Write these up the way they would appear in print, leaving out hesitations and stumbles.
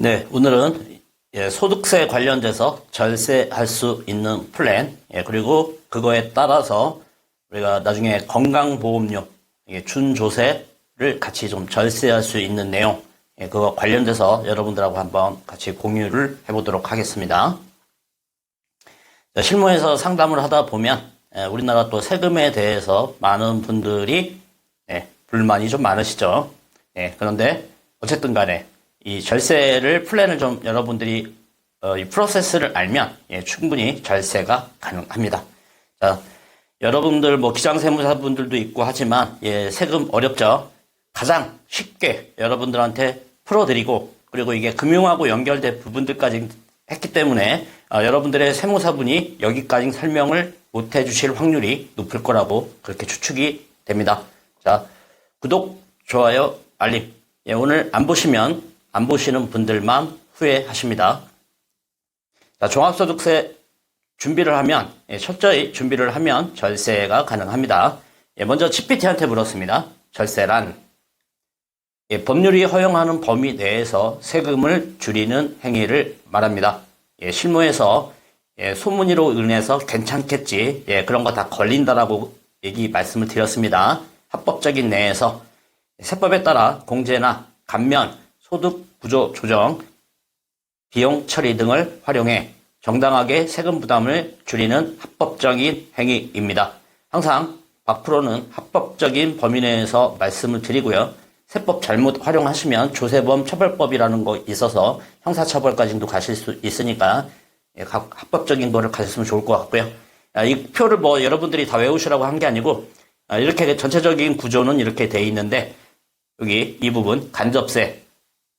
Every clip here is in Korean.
네, 오늘은 소득세 관련돼서 절세할 수 있는 플랜, 그리고 그거에 따라서 우리가 나중에 건강보험료, 준조세를 같이 좀 절세할 수 있는 내용, 그거 관련돼서 여러분들하고 한번 같이 공유를 해보도록 하겠습니다. 자, 실무에서 상담을 하다 보면 우리나라 또 세금에 대해서 많은 분들이 불만이 좀 많으시죠. 그런데 어쨌든 간에 이 절세를 플랜을 좀 여러분들이 이 프로세스를 알면 충분히 절세가 가능합니다. 자, 여러분들 뭐 기장세무사분들도 있고 하지만 세금 어렵죠. 가장 쉽게 여러분들한테 풀어드리고 그리고 이게 금융하고 연결된 부분들까지 했기 때문에 여러분들의 세무사분이 여기까지 설명을 못 해주실 확률이 높을 거라고 그렇게 추측이 됩니다. 자, 구독, 좋아요, 알림. 오늘 안 보시는 분들만 후회하십니다. 자, 종합소득세 준비를 하면, 철저히 준비를 하면 절세가 가능합니다. 먼저 GPT한테 물었습니다. 절세란 법률이 허용하는 범위 내에서 세금을 줄이는 행위를 말합니다. 실무에서 소문으로 인해서 괜찮겠지, 그런 거 다 걸린다라고 말씀을 드렸습니다. 합법적인 내에서 세법에 따라 공제나 감면, 소득 구조 조정, 비용 처리 등을 활용해 정당하게 세금 부담을 줄이는 합법적인 행위입니다. 항상 앞으로는 합법적인 범위 내에서 말씀을 드리고요. 세법 잘못 활용하시면 조세범 처벌법이라는 거 있어서 형사처벌까지도 가실 수 있으니까 합법적인 거를 가셨으면 좋을 것 같고요. 이 표를 뭐 여러분들이 다 외우시라고 한 게 아니고 이렇게 전체적인 구조는 이렇게 돼 있는데 여기 이 부분 간접세,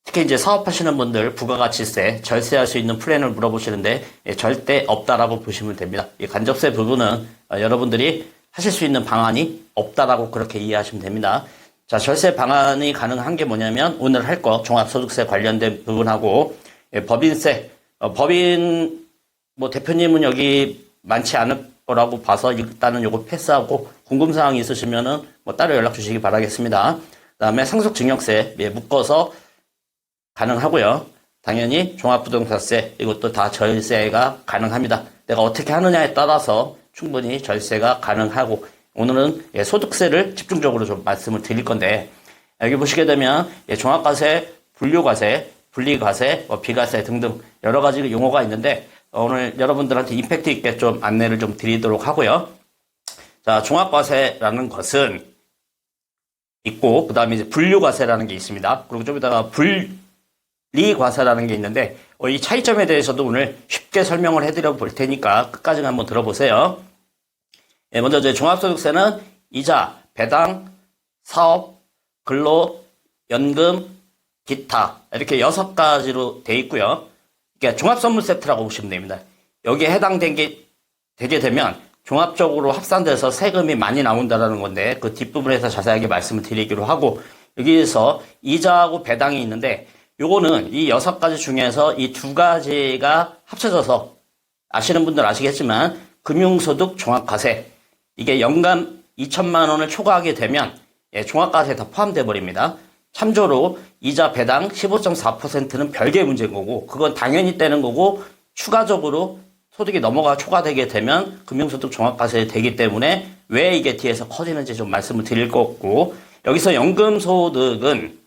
특히 이제 사업하시는 분들 부가가치세, 절세할 수 있는 플랜을 물어보시는데 절대 없다라고 보시면 됩니다. 이 간접세 부분은 여러분들이 하실 수 있는 방안이 없다라고 그렇게 이해하시면 됩니다. 자, 절세 방안이 가능한 게 뭐냐면 오늘 할 거 종합소득세 관련된 부분하고 법인세, 법인 뭐 대표님은 여기 많지 않을 거라고 봐서 일단은 요거 패스하고 궁금사항이 있으시면은 뭐 따로 연락 주시기 바라겠습니다. 그다음에 상속증여세 묶어서 가능하고요. 당연히 종합부동산세 이것도 다 절세가 가능합니다. 내가 어떻게 하느냐에 따라서 충분히 절세가 가능하고 오늘은 소득세를 집중적으로 좀 말씀을 드릴 건데 여기 보시게 되면 종합과세, 분류과세, 분리과세, 비과세 등등 여러 가지 용어가 있는데 오늘 여러분들한테 임팩트 있게 좀 안내를 좀 드리도록 하고요. 자, 종합과세라는 것은 있고 그 다음에 이제 분류과세라는 게 있습니다. 그리고 좀 이따가 분리과세라는 게 있는데 이 차이점에 대해서도 오늘 쉽게 설명을 해드려 볼 테니까 끝까지 한번 들어보세요. 먼저 이제 종합소득세는 이자, 배당, 사업, 근로, 연금, 기타 이렇게 6가지로 돼 있고요. 그러니까 종합선물 세트라고 보시면 됩니다. 여기에 해당된 게 되게 되면 종합적으로 합산돼서 세금이 많이 나온다는 건데 그 뒷부분에서 자세하게 말씀을 드리기로 하고 여기에서 이자하고 배당이 있는데 요거는 이 6가지 중에서 이 2가지가 합쳐져서 아시는 분들 아시겠지만 금융소득 종합과세 이게 연간 2천만 원을 초과하게 되면 종합과세에 다 포함돼 버립니다. 참조로 이자 배당 15.4%는 별개의 문제인 거고 그건 당연히 떼는 거고 추가적으로 소득이 초과되게 되면 금융소득 종합과세 되기 때문에 왜 이게 뒤에서 커지는지 좀 말씀을 드릴 거고 여기서 연금소득은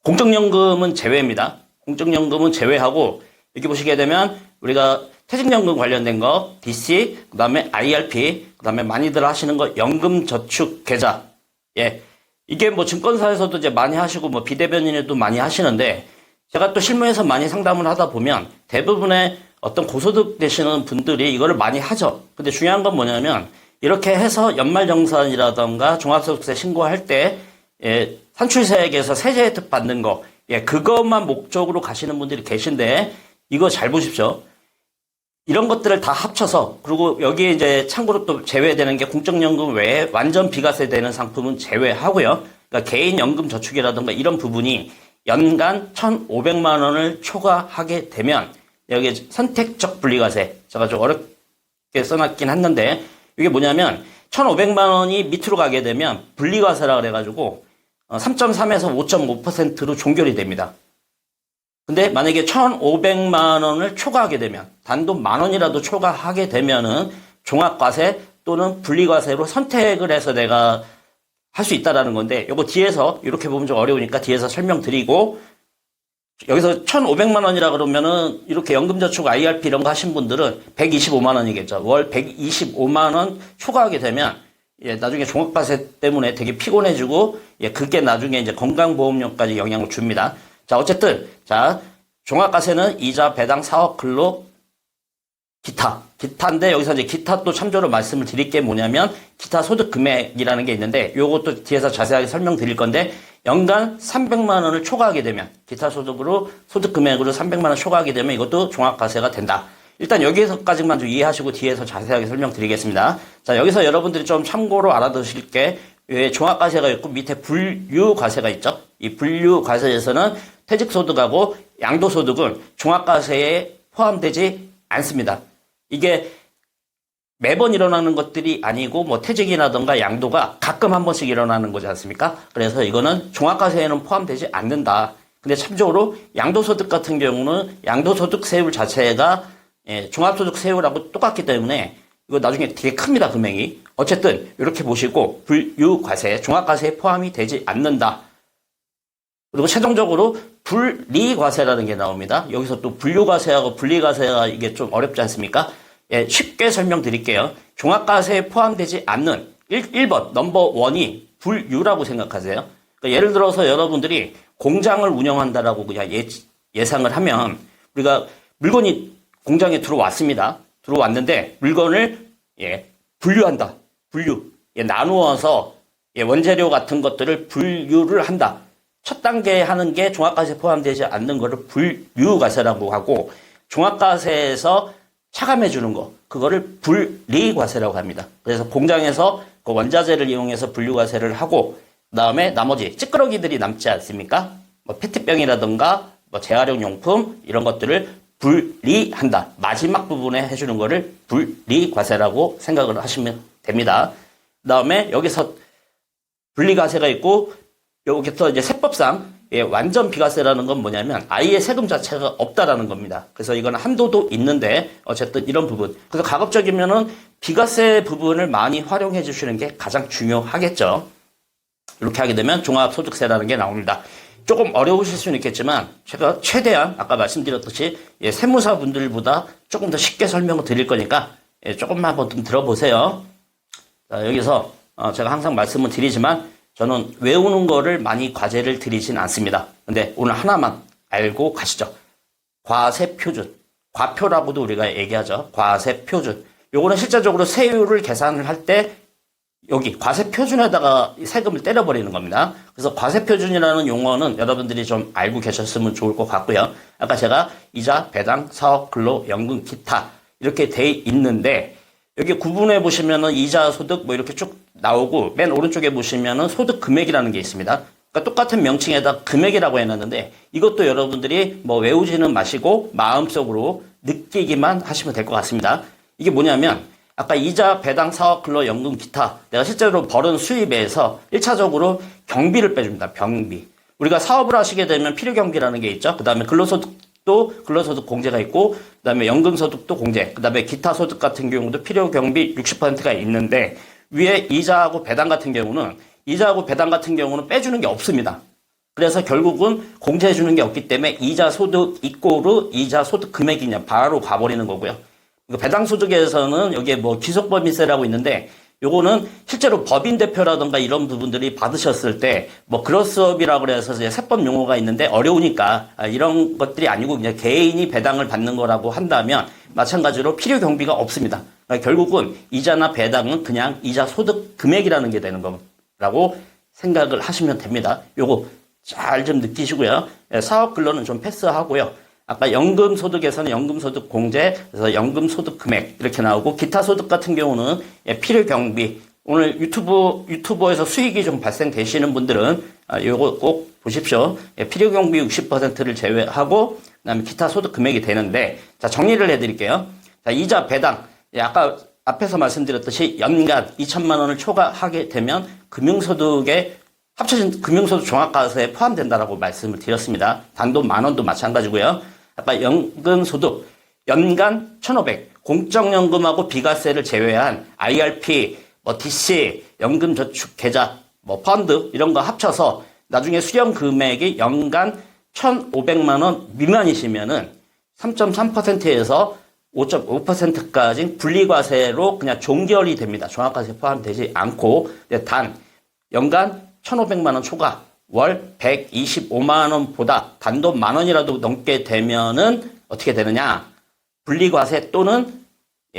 공적연금은 제외입니다. 공적연금은 제외하고 여기 보시게 되면 우리가 퇴직연금 관련된 거 DC, 그 다음에 IRP, 그 다음에 많이들 하시는 거 연금저축계좌. 이게 뭐 증권사에서도 이제 많이 하시고 뭐 비대변인에도 많이 하시는데 제가 또 실무에서 많이 상담을 하다 보면 대부분의 어떤 고소득 되시는 분들이 이거를 많이 하죠. 근데 중요한 건 뭐냐면 이렇게 해서 연말정산이라던가 종합소득세 신고할 때 산출세액에서 세제 혜택 받는 거 그것만 목적으로 가시는 분들이 계신데 이거 잘 보십시오. 이런 것들을 다 합쳐서 그리고 여기에 이제 참고로 또 제외되는 게 공적연금 외에 완전 비과세 되는 상품은 제외하고요. 그러니까 개인연금저축이라든가 이런 부분이 연간 1,500만 원을 초과하게 되면 여기 선택적 분리과세 제가 좀 어렵게 써놨긴 했는데 이게 뭐냐면 1,500만 원이 밑으로 가게 되면 분리과세라 그래가지고 3.3에서 5.5%로 종결이 됩니다. 근데 만약에 1,500만 원을 초과하게 되면, 단돈 10,000원이라도 초과하게 되면은 종합과세 또는 분리과세로 선택을 해서 내가 할 수 있다라는 건데, 요거 뒤에서 이렇게 보면 좀 어려우니까 뒤에서 설명드리고, 여기서 1,500만 원이라 그러면은 이렇게 연금저축 IRP 이런 거 하신 분들은 125만 원이겠죠. 월 125만 원 초과하게 되면 나중에 종합과세 때문에 되게 피곤해지고 그게 나중에 이제 건강보험료까지 영향을 줍니다. 자, 어쨌든 종합과세는 이자, 배당, 사업, 근로, 기타인데 여기서 이제 기타 또 참조로 말씀을 드릴 게 뭐냐면 기타 소득 금액이라는 게 있는데 요것도 뒤에서 자세하게 설명드릴 건데 연간 300만 원을 초과하게 되면 기타 소득으로 소득 금액으로 300만 원 초과하게 되면 이것도 종합과세가 된다. 일단 여기서까지만 좀 이해하시고 뒤에서 자세하게 설명드리겠습니다. 자, 여기서 여러분들이 좀 참고로 알아두실 게 종합과세가 있고 밑에 분류과세가 있죠. 이 분류과세에서는 퇴직소득하고 양도소득은 종합과세에 포함되지 않습니다. 이게 매번 일어나는 것들이 아니고 뭐 퇴직이라던가 양도가 가끔 한 번씩 일어나는 거지 않습니까? 그래서 이거는 종합과세에는 포함되지 않는다. 근데 참조로 양도소득 같은 경우는 양도소득 세율 자체가 종합소득 세율하고 똑같기 때문에 이거 나중에 되게 큽니다, 금액이. 어쨌든 이렇게 보시고 분류과세, 종합과세에 포함이 되지 않는다. 그리고 최종적으로 분리과세라는 게 나옵니다. 여기서 또 분류과세하고 분리과세가 이게 좀 어렵지 않습니까? 쉽게 설명드릴게요. 종합과세에 포함되지 않는 1번 넘버 1이 분류라고 생각하세요. 그러니까 예를 들어서 여러분들이 공장을 운영한다라고 그냥 예상을 하면 우리가 물건이 공장에 들어왔습니다. 들어왔는데 물건을 분류한다. 분류. 나누어서 원재료 같은 것들을 분류를 한다. 첫 단계 하는 게 종합과세에 포함되지 않는 거를 분류과세라고 하고 종합과세에서 차감해 주는 거 그거를 분리과세라고 합니다. 그래서 공장에서 그 원자재를 이용해서 분류과세를 하고 그다음에 나머지 찌끄러기들이 남지 않습니까? 뭐 페트병이라든가 뭐 재활용 용품 이런 것들을 분리한다. 마지막 부분에 해주는 거를 분리과세라고 생각을 하시면 됩니다. 그다음에 여기서 분리과세가 있고 여기서 이제 세법상 완전 비과세라는 건 뭐냐면 아예 세금 자체가 없다라는 겁니다. 그래서 이건 한도도 있는데 어쨌든 이런 부분. 그래서 가급적이면은 비과세 부분을 많이 활용해 주시는 게 가장 중요하겠죠. 이렇게 하게 되면 종합소득세라는 게 나옵니다. 조금 어려우실 수는 있겠지만 제가 최대한 아까 말씀드렸듯이 세무사 분들보다 조금 더 쉽게 설명을 드릴 거니까 조금만 한번 좀 들어보세요. 자, 여기서 제가 항상 말씀을 드리지만 저는 외우는 거를 많이 과제를 드리진 않습니다. 근데 오늘 하나만 알고 가시죠. 과세표준. 과표라고도 우리가 얘기하죠. 과세표준. 요거는 실제적으로 세율을 계산을 할 때 여기 과세표준에다가 세금을 때려버리는 겁니다. 그래서 과세표준이라는 용어는 여러분들이 좀 알고 계셨으면 좋을 것 같고요. 아까 제가 이자, 배당, 사업, 근로, 연금, 기타 이렇게 돼 있는데 여기 구분해 보시면은 이자 소득 뭐 이렇게 쭉 나오고 맨 오른쪽에 보시면은 소득 금액이라는 게 있습니다. 그러니까 똑같은 명칭에다 금액이라고 해놨는데 이것도 여러분들이 뭐 외우지는 마시고 마음속으로 느끼기만 하시면 될 것 같습니다. 이게 뭐냐면 아까 이자, 배당, 사업, 근로, 연금, 기타 내가 실제로 벌은 수입에서 1차적으로 경비를 빼줍니다. 경비. 우리가 사업을 하시게 되면 필요경비라는 게 있죠. 그 다음에 근로소득도 근로소득 공제가 있고 그 다음에 연금소득도 공제 그 다음에 기타 소득 같은 경우도 필요경비 60%가 있는데 위에 이자하고 배당 같은 경우는 빼주는 게 없습니다. 그래서 결국은 공제해 주는 게 없기 때문에 이자 소득 이꼬르 이자 소득 금액이 그냥 바로 가버리는 거고요. 배당 소득에서는 여기에 뭐 귀속법인세라고 있는데 요거는 실제로 법인 대표라든가 이런 부분들이 받으셨을 때 뭐 그로스업이라고 그래서 이제 세법 용어가 있는데 어려우니까 이런 것들이 아니고 그냥 개인이 배당을 받는 거라고 한다면 마찬가지로 필요 경비가 없습니다. 그러니까 결국은 이자나 배당은 그냥 이자 소득 금액이라는 게 되는 거라고 생각을 하시면 됩니다. 요거 잘 좀 느끼시고요. 사업 근로는 좀 패스하고요. 아까 연금소득에서는 연금소득 공제, 그래서 연금소득 금액 이렇게 나오고 기타 소득 같은 경우는 필요경비. 오늘 유튜버에서 수익이 좀 발생되시는 분들은 요거 꼭 보십시오. 필요경비 60%를 제외하고 그다음에 기타 소득 금액이 되는데 자 정리를 해드릴게요. 자 이자 배당 아까 앞에서 말씀드렸듯이 연간 2천만 원을 초과하게 되면 금융소득에 합쳐진 금융소득 종합과세에 포함된다라고 말씀을 드렸습니다. 단돈 10,000원도 마찬가지고요. 아까 연금소득 연간 1,500 공적연금하고 비과세를 제외한 IRP, 뭐 DC, 연금저축계좌, 뭐 펀드 이런 거 합쳐서 나중에 수령 금액이 연간 1,500만 원 미만이시면은 3.3%에서 5.5%까지 분리과세로 그냥 종결이 됩니다. 종합과세 포함되지 않고 단 연간 1,500만 원 초과 월 125만 원보다 단돈 10,000원이라도 넘게 되면은 어떻게 되느냐? 분리과세 또는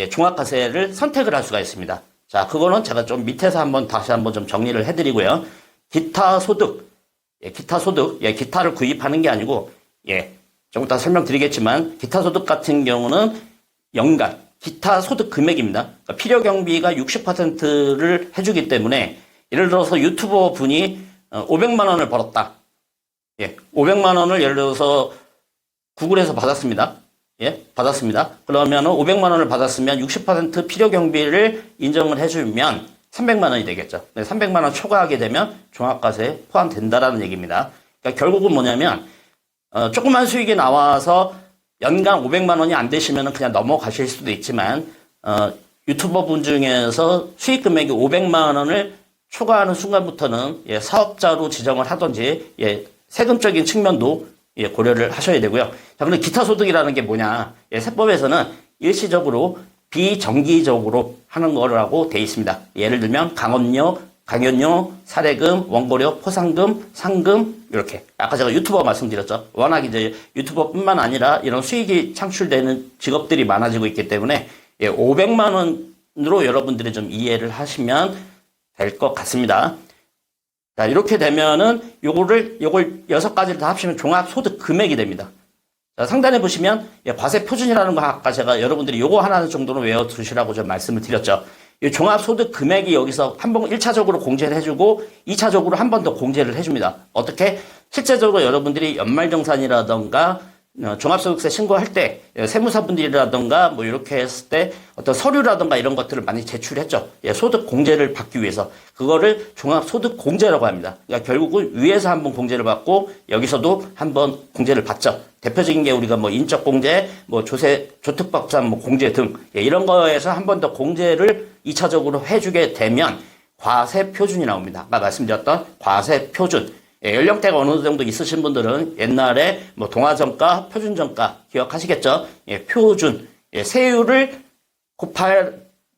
종합과세를 선택을 할 수가 있습니다. 자, 그거는 제가 좀 밑에서 다시 한번 좀 정리를 해드리고요. 기타 소득, 기타 소득, 기타를 구입하는 게 아니고, 조금 이따 설명드리겠지만, 기타 소득 같은 경우는 연간, 기타 소득 금액입니다. 그러니까 필요 경비가 60%를 해주기 때문에, 예를 들어서 유튜버 분이 500만 원을 벌었다. 500만 원을 예를 들어서 구글에서 받았습니다. 받았습니다. 그러면 500만 원을 받았으면 60% 필요 경비를 인정을 해주면 300만 원이 되겠죠. 300만 원 초과하게 되면 종합과세에 포함된다라는 얘기입니다. 그러니까 결국은 뭐냐면, 조그만 수익이 나와서 연간 500만 원이 안 되시면 그냥 넘어가실 수도 있지만, 유튜버 분 중에서 수익 금액이 500만 원을 초과하는 순간부터는 사업자로 지정을 하든지 세금적인 측면도 고려를 하셔야 되고요. 자, 그런데 기타 소득이라는 게 뭐냐? 세법에서는 일시적으로 비정기적으로 하는 거라고 돼 있습니다. 예를 들면 강원료, 강연료, 사례금, 원고료, 포상금, 상금 이렇게. 아까 제가 유튜버 말씀드렸죠. 워낙 이제 유튜버뿐만 아니라 이런 수익이 창출되는 직업들이 많아지고 있기 때문에 500만 원으로 여러분들이 좀 이해를 하시면 될 것 같습니다. 자, 이렇게 되면은 요걸 6가지를 다 합치면 종합소득 금액이 됩니다. 자, 상단에 보시면 과세 표준이라는 거 아까 제가 여러분들이 요거 하나 정도는 외워두시라고 좀 말씀을 드렸죠. 이 종합소득 금액이 여기서 한번 1차적으로 공제를 해주고 2차적으로 한 번 더 공제를 해줍니다. 어떻게? 실제적으로 여러분들이 연말정산이라던가 종합소득세 신고할 때 세무사분들이라던가 뭐 이렇게 했을 때 어떤 서류라던가 이런 것들을 많이 제출했죠. 소득 공제를 받기 위해서 그거를 종합소득 공제라고 합니다. 그러니까 결국은 위에서 한번 공제를 받고 여기서도 한번 공제를 받죠. 대표적인 게 우리가 뭐 인적 공제, 뭐 조특박산 뭐 공제 등 이런 거에서 한 번 더 공제를 2차적으로 해주게 되면 과세 표준이 나옵니다. 아까 말씀드렸던 과세 표준. 연령대가 어느 정도 있으신 분들은 옛날에 뭐 동화정가, 표준정가 기억하시겠죠? 표준. 세율을 곱하기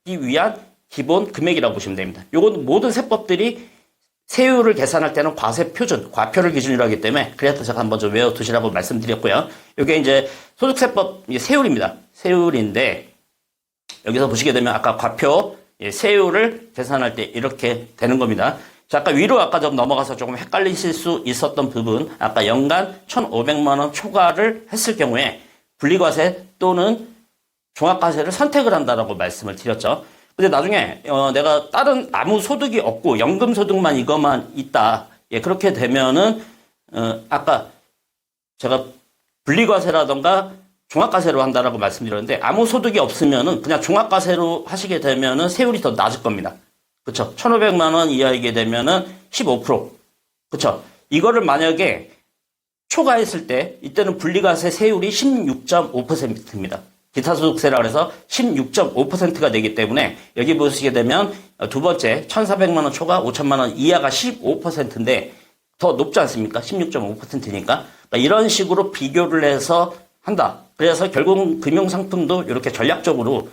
위한 기본 금액이라고 보시면 됩니다. 요건 모든 세법들이 세율을 계산할 때는 과세 표준, 과표를 기준으로 하기 때문에 그래서 제가 한번 좀 외워두시라고 말씀드렸고요. 이게 이제 소득세법 세율입니다. 세율인데 여기서 보시게 되면 아까 과표, 세율을 계산할 때 이렇게 되는 겁니다. 자, 아까 위로 아까 좀 넘어가서 조금 헷갈리실 수 있었던 부분, 아까 연간 1,500만 원 초과를 했을 경우에 분리과세 또는 종합과세를 선택을 한다라고 말씀을 드렸죠. 근데 나중에 내가 다른 아무 소득이 없고 연금소득만 이것만 있다. 그렇게 되면은 아까 제가 분리과세라던가 종합과세로 한다라고 말씀드렸는데 아무 소득이 없으면은 그냥 종합과세로 하시게 되면은 세율이 더 낮을 겁니다. 그쵸? 1,500만 원 이하이게 되면은 15%. 그쵸? 이거를 만약에 초과했을 때, 이때는 분리과세 세율이 16.5%입니다. 기타소득세라 그래서 16.5%가 되기 때문에, 여기 보시게 되면, 두 번째, 1,400만 원 초과, 5,000만 원 이하가 15%인데, 더 높지 않습니까? 16.5%니까. 그러니까 이런 식으로 비교를 해서 한다. 그래서 결국 금융상품도 이렇게 전략적으로,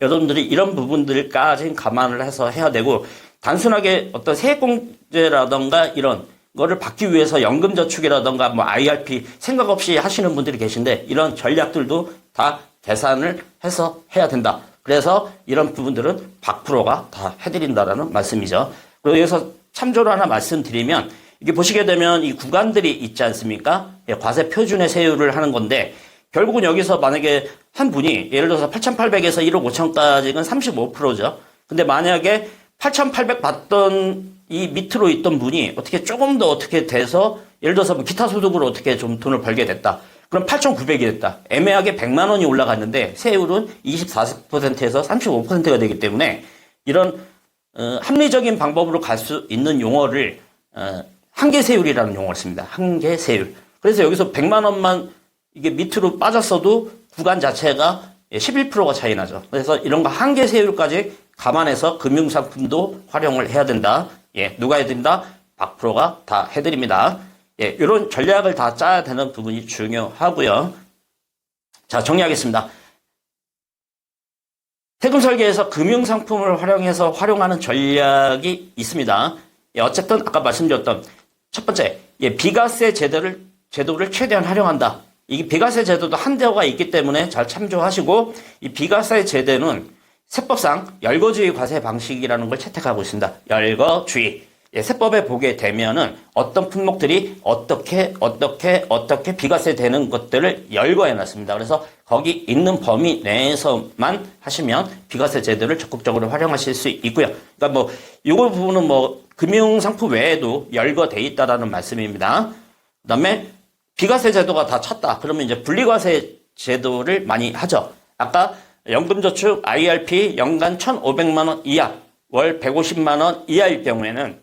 여러분들이 이런 부분들까지 감안을 해서 해야 되고 단순하게 어떤 세액공제라던가 이런 거를 받기 위해서 연금저축이라던가 뭐 IRP 생각 없이 하시는 분들이 계신데 이런 전략들도 다 계산을 해서 해야 된다. 그래서 이런 부분들은 100%가 다 해드린다라는 말씀이죠. 그리고 여기서 참조를 하나 말씀드리면 이게 보시게 되면 이 구간들이 있지 않습니까? 과세 표준의 세율을 하는 건데 결국은 여기서 만약에 한 분이 예를 들어서 8,800에서 1억 5천까지는 35%죠. 근데 만약에 8,800 받던 이 밑으로 있던 분이 어떻게 조금 더 어떻게 돼서 예를 들어서 뭐 기타 소득으로 어떻게 좀 돈을 벌게 됐다. 그럼 8,900이 됐다. 애매하게 100만 원이 올라갔는데 세율은 24%에서 35%가 되기 때문에 이런 합리적인 방법으로 갈 수 있는 용어를 한계세율이라는 용어를 씁니다. 한계세율. 그래서 여기서 100만 원만 이게 밑으로 빠졌어도 구간 자체가 11%가 차이 나죠. 그래서 이런 거 한계세율까지 감안해서 금융상품도 활용을 해야 된다. 예, 누가 해드린다? 박프로가 다 해드립니다. 예, 이런 전략을 다 짜야 되는 부분이 중요하고요. 자, 정리하겠습니다. 세금 설계에서 금융상품을 활용하는 전략이 있습니다. 예, 어쨌든 아까 말씀드렸던 첫 번째, 예, 비과세 제도를 최대한 활용한다. 이 비과세 제도도 한도가 있기 때문에 잘 참조하시고, 이 비과세 제도는 세법상 열거주의 과세 방식이라는 걸 채택하고 있습니다. 열거주의. 예, 세법에 보게 되면은 어떤 품목들이 어떻게 비과세 되는 것들을 열거해 놨습니다. 그래서 거기 있는 범위 내에서만 하시면 비과세 제도를 적극적으로 활용하실 수 있고요. 그러니까 뭐 이거 부분은 뭐 금융상품 외에도 열거돼 있다라는 말씀입니다. 그다음에 비과세 제도가 다 찼다. 그러면 이제 분리과세 제도를 많이 하죠. 아까 연금저축 IRP 연간 1,500만 원 이하, 월 150만 원 이하일 경우에는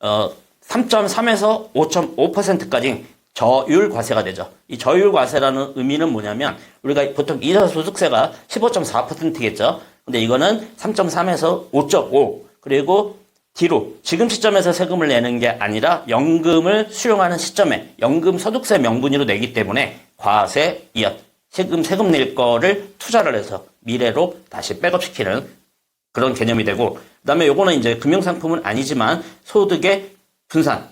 3.3에서 5.5%까지 저율 과세가 되죠. 이 저율 과세라는 의미는 뭐냐면 우리가 보통 이자소득세가 15.4%겠죠. 근데 이거는 3.3에서 5.5 그리고 뒤로 지금 시점에서 세금을 내는 게 아니라 연금을 수령하는 시점에 연금 소득세 명분으로 내기 때문에 과세 이연 세금 낼 거를 투자를 해서 미래로 다시 백업시키는 그런 개념이 되고, 그 다음에 요거는 이제 금융상품은 아니지만 소득의 분산.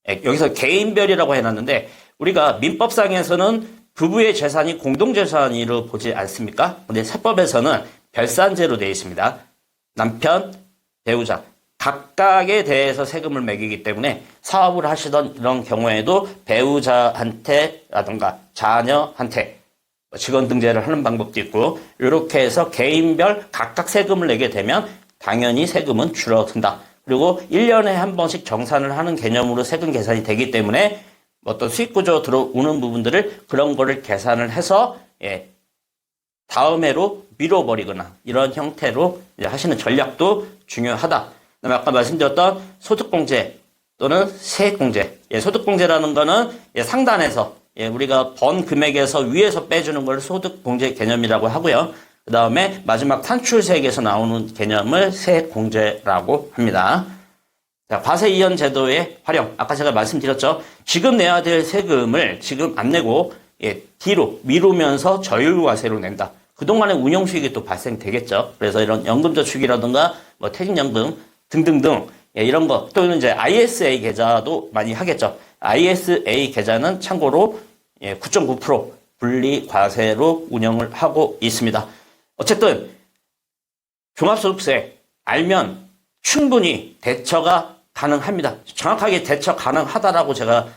여기서 개인별이라고 해놨는데, 우리가 민법상에서는 부부의 재산이 공동재산으로 보지 않습니까? 근데 세법에서는 별산제로 되어 있습니다. 남편, 배우자. 각각에 대해서 세금을 매기기 때문에 사업을 하시던 이런 경우에도 배우자한테라든가 자녀한테 직원 등재를 하는 방법도 있고, 이렇게 해서 개인별 각각 세금을 내게 되면 당연히 세금은 줄어든다. 그리고 1년에 한 번씩 정산을 하는 개념으로 세금 계산이 되기 때문에 어떤 수익 구조 들어오는 부분들을 그런 거를 계산을 해서 다음 해로 미뤄버리거나 이런 형태로 이제 하시는 전략도 중요하다. 그다음에 아까 말씀드렸던 소득공제 또는 세액공제. 소득공제라는 거는 상단에서 우리가 번 금액에서 위에서 빼주는 걸 소득공제 개념이라고 하고요. 그 다음에 마지막 산출세액에서 나오는 개념을 세액공제라고 합니다. 자, 과세 이연 제도의 활용. 아까 제가 말씀드렸죠. 지금 내야 될 세금을 지금 안 내고 뒤로 미루면서 저율과세로 낸다. 그동안의 운용수익이 또 발생되겠죠. 그래서 이런 연금저축이라든가 뭐 퇴직연금 등등등 이런 거 또는 이제 ISA 계좌도 많이 하겠죠. ISA 계좌는 참고로 9.9% 분리과세로 운영을 하고 있습니다. 어쨌든 종합소득세 알면 충분히 대처가 가능합니다. 정확하게 대처 가능하다라고 제가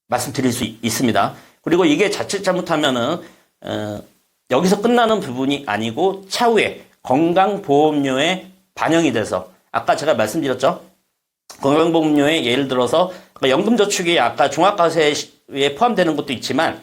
말씀드릴 수 있습니다. 그리고 이게 자칫 잘못하면은 여기서 끝나는 부분이 아니고 차후에 건강보험료에 반영이 돼서 아까 제가 말씀드렸죠. 건강보험료에 예를 들어서 연금저축이 아까 종합과세에 포함되는 것도 있지만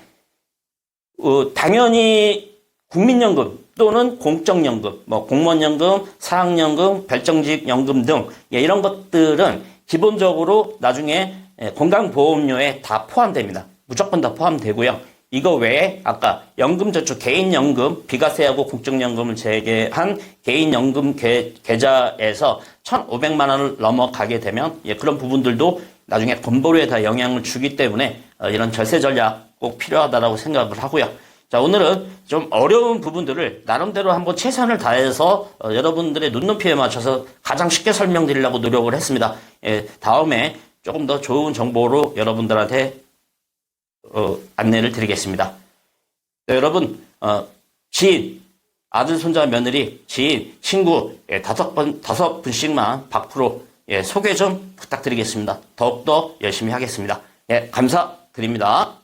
당연히 국민연금 또는 공적연금, 뭐 공무원연금, 사학연금, 별정직연금 등 이런 것들은 기본적으로 나중에 건강보험료에 다 포함됩니다. 무조건 다 포함되고요. 이거 외에 아까 연금저축 개인연금, 비과세하고 공적연금을 제외한 개인연금 계좌에서 1,500만 원을 넘어가게 되면 그런 부분들도 나중에 건보료에 다 영향을 주기 때문에 이런 절세 전략 꼭 필요하다라고 생각을 하고요. 자, 오늘은 좀 어려운 부분들을 나름대로 한번 최선을 다해서 여러분들의 눈높이에 맞춰서 가장 쉽게 설명드리려고 노력을 했습니다. 다음에 조금 더 좋은 정보로 여러분들한테 안내를 드리겠습니다. 네, 여러분, 지인, 아들, 손자, 며느리, 지인, 친구, 5분씩만 박프로 소개 좀 부탁드리겠습니다. 더욱더 열심히 하겠습니다. 감사드립니다.